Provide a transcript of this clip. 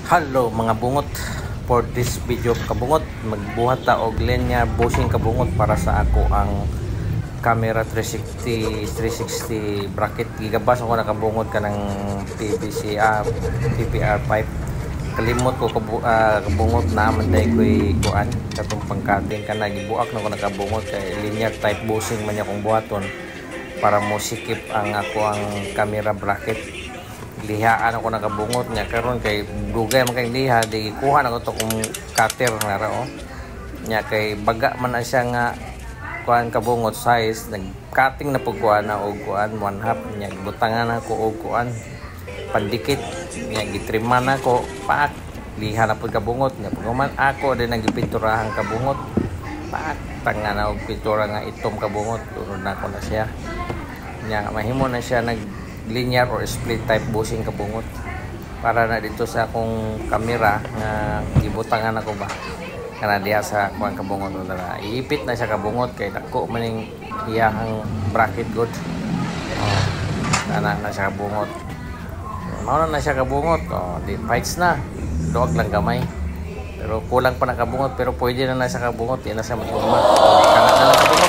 Hello mga bungot, for this video kabungot magbuhat ta og linear bushing kabungot para sa ako ang camera 360 bracket. Gigabas ako nakabungot ka ng PVC PPR pipe. Kalimot ko kabungot na manday ko'y kuan katong pangkating ka na gibuak na ko nakabungot kay linear type bushing man akong buhaton para mo sikip ang ako ang camera bracket. Lihaan ako nakabungot niya karon kay dugay man kay liha di kuha na ko to kung cutter na ra nya kay baga man na siya nga kuan kabungot size nag-cutting na pagkuan na og kuan 1/2 nya butangan ako og kuan pandikit nya gitriman ako paak liha na pud kabungot nya pagman ako din nagipinturahan kabungot paak tanga na og pintura nga itom kabungot tunod na ko na siya nya mahimo na siya linear or split type bushing kabungot para na dito sa akong camera nga gibutangan ako ba kana diha sa kuan kabungot na iipit na siya kabungot kay dako maning iyang bracket good kana na siya kabungot mao na siya kabungot di fights na duwag lang gamay pero kulang pa na kabungot pero pwede na siya kabungot di na siya magugma kana na lang kabungot.